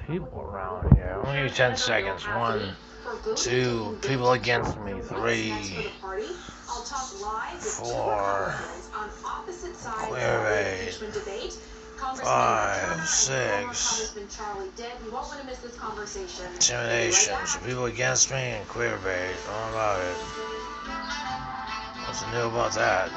people around here. Let me give you 10 seconds. 1, 2, people against me. 3, 4, clear raid. 5, 6, intimidation. So people against me and queer bait. All about it. What's new about that?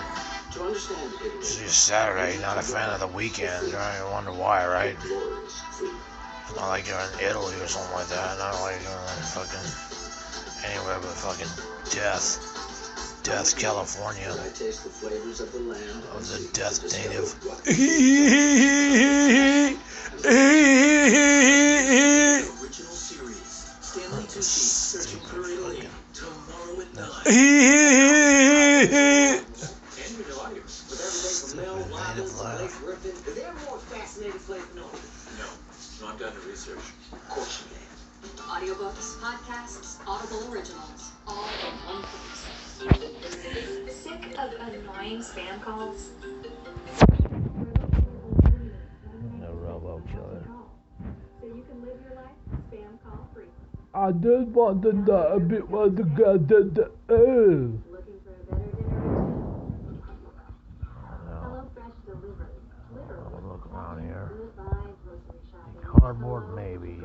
It's just Saturday, not a fan of the weekend. Right? I wonder why, right? It's not like you're in Italy or something like that. Not like you're in fucking anywhere but fucking death. Death, California. Of the death native. I've done the research. Of course you did. Audiobooks, podcasts, Audible originals, all in one place. Sick of annoying spam calls? No robo killer. So you can live your life spam call free. I just want to know a bit what the guy did. Looking for a better dinner? Hello Fresh delivers. Literally. Look around here. Goodbye grocery shopping. Cardboard, maybe.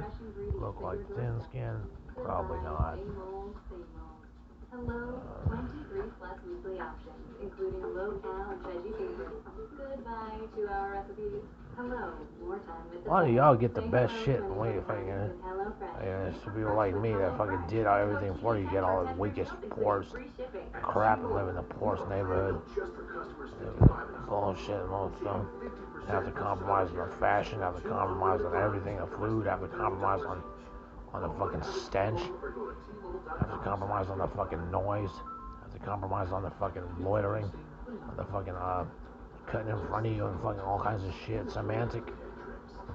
Look like thin skin, probably not. Same old, same old. Hello, 23 plus weekly options, including low-cal and veggie favorites. Goodbye 2-hour recipes. Hello, more time with the Why do family. y'all get the Say best hello shit to and wait if I anyone can? with HelloFresh. Yeah, it's people like me that fucking did everything for you. Get all the weakest, poorest crap and live in the poorest neighborhood. Bullshit, most stuff. Have to compromise on the fashion, have to compromise on everything, the food, have to compromise on the fucking stench, have to compromise on the fucking noise, have to compromise on the fucking loitering, on the fucking cutting in front of you and fucking all kinds of shit, semantic.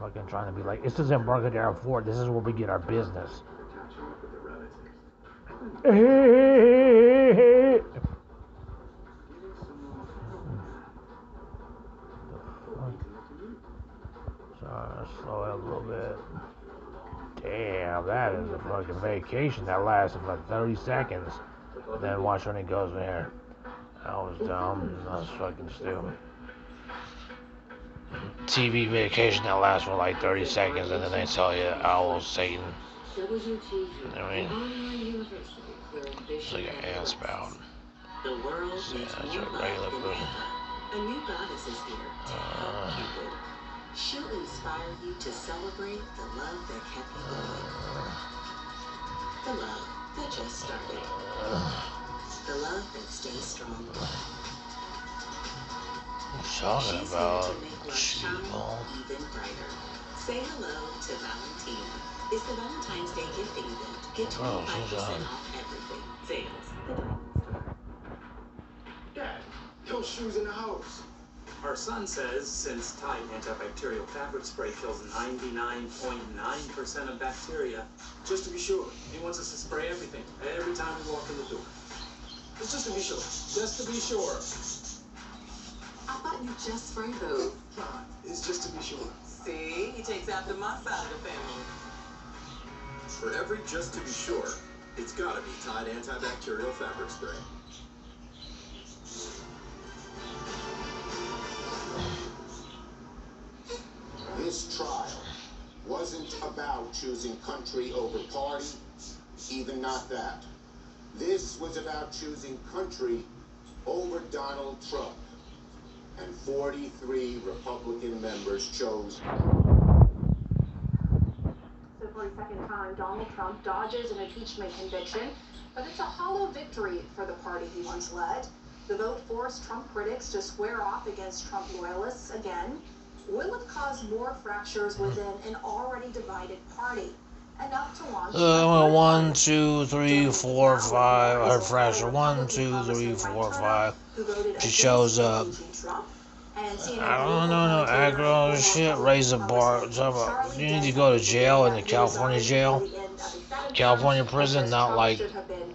Fucking trying to be like, this is Embarcadero Ford, this is where we get our business. Sorry, slow it up a little bit. Damn, that is a fucking vacation that lasted for 30 seconds. Then watch when it goes there. That was dumb. That was fucking stupid. TV vacation that lasts for like 30 seconds and then they tell you owl Satan. I mean, it's like an ass spout. The world needs That's more a regular love than person. ever. A new goddess is here to help Cupid. She'll inspire you to celebrate the love that kept you going. The love that just started. The love that stays strong. Talking She's about here to make love shine people. even brighter. Say hello to Valentina. It's the Valentine's Day gifting event. Get 25% Oh, she's off everything. Sales. Dad, no shoes in the house. Our son says since Tide antibacterial fabric spray kills 99.9% of bacteria, Just to be sure. he wants us to spray everything every time we walk in the door. It's just to be sure. Just to be sure. I thought you just sprayed those. Nah, it's just to be sure. See, he takes after my side of the family. For every just to be sure, it's gotta be Tide antibacterial fabric spray. This trial wasn't about choosing country over party, even not that. This was about choosing country over Donald Trump. And 43 Republican members chose. So for the second time, Donald Trump dodges an impeachment conviction, but it's a hollow victory for the party he once led. The vote forced Trump critics to square off against Trump loyalists again. Will it cause more fractures within an already divided party? Enough to launch. 1, 2, 3, 4, 5. I heard fracture. 1, 2, 3, 4, 5. She shows up. I don't know, no aggro shit. Raise a bar. You need to go to jail in the California jail. California prison, not like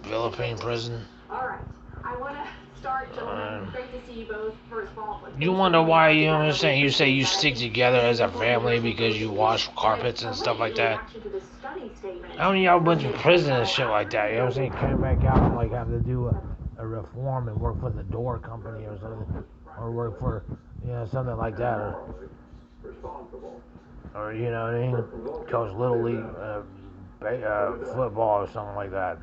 Philippine prison. All right. I want to start, gentlemen. Great to see you both. First of all, You wonder why, you know what I'm saying? You say you stick together as a family because you wash carpets and stuff like that. How many of y'all went to prison and shit like that? You know what I'm saying? Came back out and like have to do a reform and work for the door company or something, or work for, you know, something like that, or you know what I mean? Coach Little League football or something like that.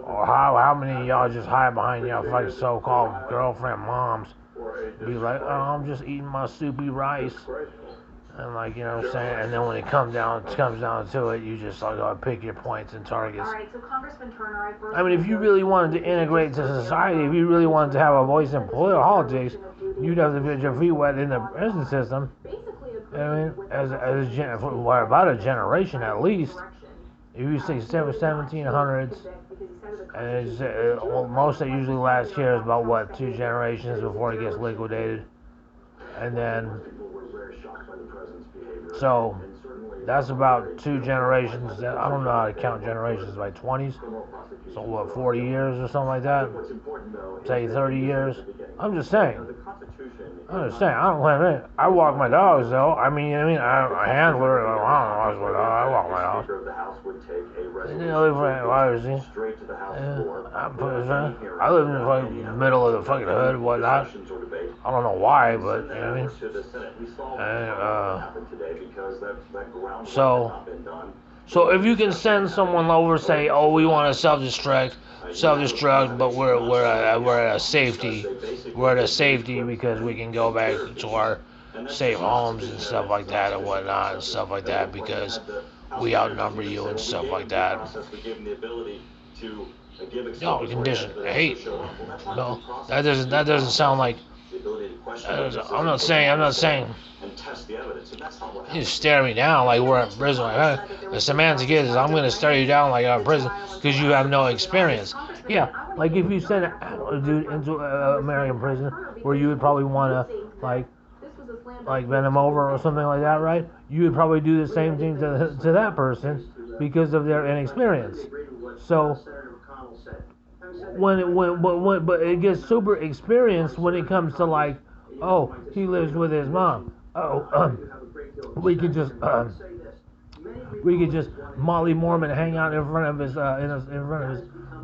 Or how many of y'all just hide behind y'all fucking so-called girlfriend moms? Be like, oh, I'm just eating my soupy rice. And like, you know what I'm saying? And then when it comes down to it, you just like gotta pick your points and targets. All right, so Congressman Turner, I mean, if you really wanted to integrate into society, if you really wanted to have a voice in politics, you'd have to get your feet wet in the prison system. I mean, for about a generation at least. If you say 1700s, and it's, most that usually last here is about what, 2 generations before it gets liquidated, and then so that's about 2 generations. I don't know how to count generations, by 20s. So what, 40 years or something like that? Say 30 years. I'm just saying. I don't blame it. I walk my dogs though. I mean, I handler. I don't know. I walk my dogs. I live in the fucking middle of the fucking hood and whatnot. I don't know why, but you know what I mean. So if you can send someone over, say, oh, we want to self-destruct, but we're at a safety. We're at a safety because we can go back to our safe homes and stuff like that and whatnot and stuff like that because we outnumber you and stuff like that. No, condition. Hate. No, that doesn't sound like. I'm not saying. You stare me down like we're in prison. The semantic is I'm going to stare you down like I'm in prison because you have no experience. Yeah, like if you send a dude into American prison where you would probably want to like bend him over or something like that, right? You would probably do the same thing to that person because of their inexperience. So but it gets super experienced when it comes to like, oh, he lives with his mom. Oh, we could just Molly Mormon hang out in front of his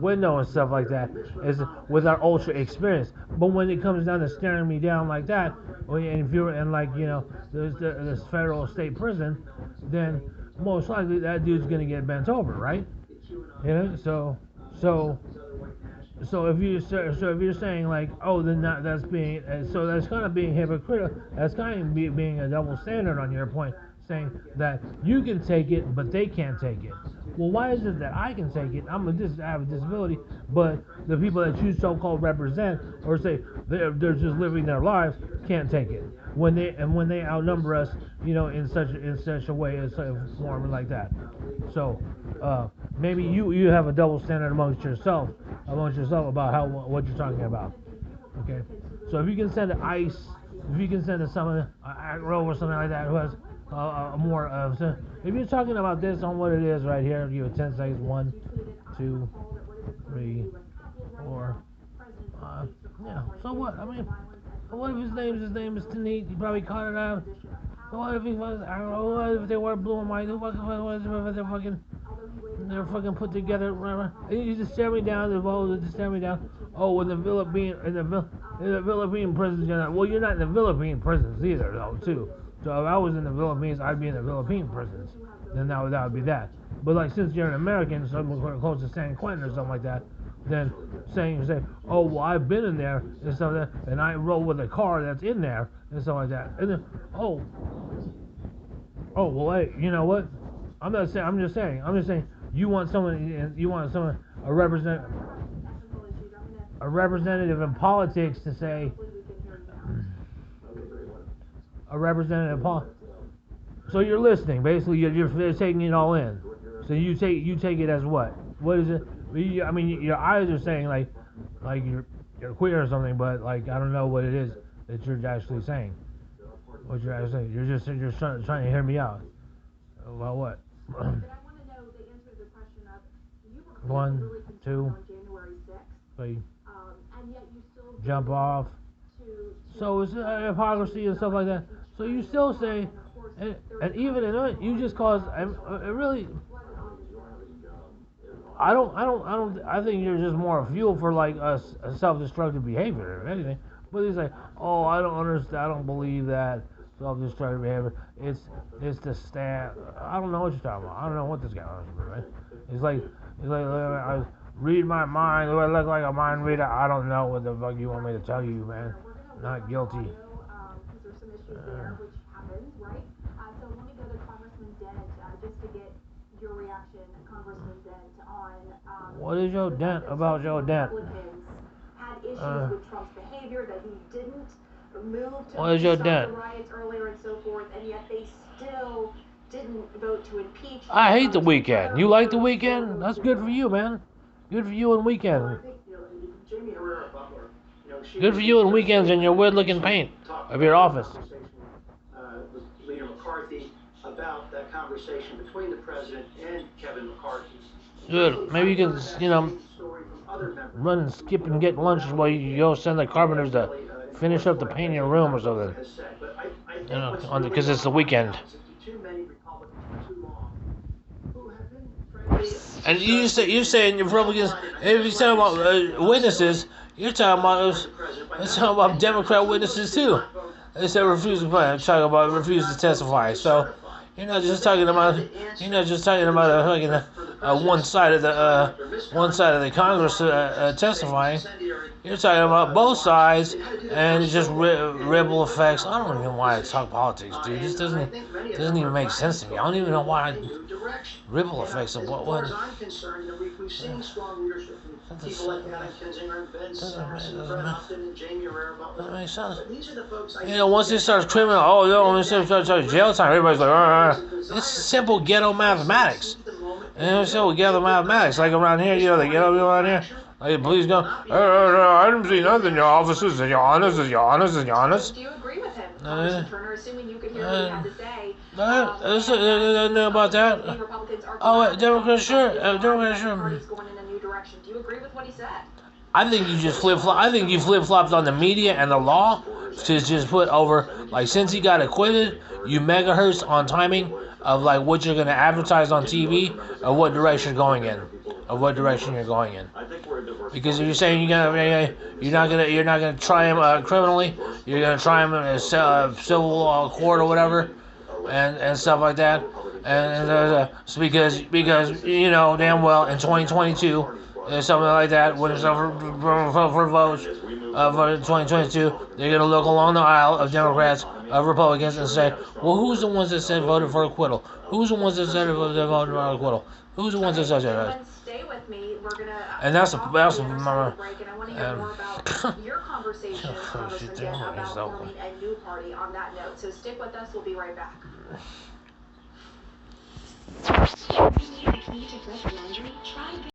window and stuff like that, is with our ultra experience. But when it comes down to staring me down like that, and if you're in like, you know, this federal state prison, then most likely that dude's gonna get bent over, right? You know, so if you're saying like, oh, then that's being, so that's kind of being hypocritical. That's kind of being a double standard on your point, saying that you can take it, but they can't take it. Well, why is it that I can take it? I have a disability, but the people that you so-called represent or say they're just living their lives can't take it when they outnumber us, you know, in such a way, in such a form like that. So maybe you have a double standard amongst yourself about what you're talking about. Okay, so if you can send ICE, if you can send someone ACRO or something like that who has more of, if you're talking about this on what it is right here, I'll give you 10 seconds. 1, 2, 3, 4, 5. Yeah. So what? I mean, what if his name is Tanit? You probably caught it out. What if he was? I don't know. What if they were blue and white? They're fucking put together. You just stare me down. Just stare me down. Oh, in the Philippine prisons, you're not. Well, you're not in the Philippine prisons either, though, too. So if I was in the Philippines, I'd be in the Philippine prisons. Then that would be that. But like, since you're an American, somewhere close to San Quentin or something like that, then say, oh, well, I've been in there and stuff like that, and I roll with a car that's in there and stuff like that. And then, oh, well, hey, you know what? I'm just saying, you want someone, a representative in politics to say, a representative so you're listening, basically you're taking it all in. So you take it as what? What is it? I mean, your eyes are saying like you're queer or something, but like I don't know what it is that you're actually saying. What you're actually saying? You're just trying to hear me out. About what? But I want to know the answer to the question of you were 1, 2, 3. and yet you still Jump off. So it's hypocrisy and stuff like that. So you still say, and even in it, you just cause it really. I think you're just more fuel for like a self-destructive behavior or anything. But he's like, oh, I don't understand. I don't believe that self-destructive behavior. It's the stand. I don't know what you're talking about. I don't know what this guy wants to do, right? It's like I read my mind. Do I look like a mind reader? I don't know what the fuck you want me to tell you, man. Not guilty. There's some issues there, which happens, right? So let me go to Congressman Dent, just to get your reaction, Congressman Dent, on what is Joe Dent about Joe Dent? Republicans had issues with Trump's behavior, that he didn't move to What is Joe stop Dent? the riots earlier and so forth, and yet they still didn't vote to impeach. I hate the weekend. You like the weekend? That's good for you, man. Good for you and weekend. Jamie Herrera Butler, Good for you and weekends in your weird-looking paint of your office. With Leader McCarthy about that conversation between the president and Kevin McCarthy. Good. Maybe you can, run and skip and get lunch while you go send the carpenters to finish up the paint in your room or something. Because it's the weekend. And you're saying Republicans, if you're talking about witnesses, you're talking about Democrat witnesses too. They said refuse to testify. So you're not just talking about one side of the Congress testifying. You're talking about both sides, and it's just ripple effects. I don't even know why I talk politics, dude. This doesn't even make sense to me. I don't even know why ripple effects of what. As far as I'm concerned, we've seen strong leadership from people like Adam Kinzinger and Ben Sasse, Fred Upton, and Jamie Herrera Butler. Doesn't make sense. These are the folks Once it starts criminal, when it starts jail time, everybody's like, it's simple ghetto mathematics. So ghetto mathematics, like around here, the ghetto people around here. Like, please go. I didn't see nothing in your offices. Is you honest? Do you agree with him, Congressman Turner? Assuming you could hear what he had to say. Know about that. Democrats, sure. Democrats, sure. Party's going in a new direction. Do you agree with what he said? I think you just flip-flop. I think you flip-flopped on the media and the law to just put over, like, since he got acquitted, you megahertz on timing of, like, what you're going to advertise on TV or what direction you're going in. Because if you're saying you're not gonna try him criminally, you're gonna try him in a civil court or whatever, and stuff like that, and because damn well in 2022 something like that when it's for votes for 2022, they're gonna look along the aisle of Democrats, of Republicans, and say, well, who's the ones that said voted for acquittal? Who's the ones that said voted for acquittal? Who's the ones that said that? Stay with me. We're gonna. And that's break, and I want to hear more about your conversation, Congressman Dent, about forming a new party on that note. So stick with us. We'll be right back.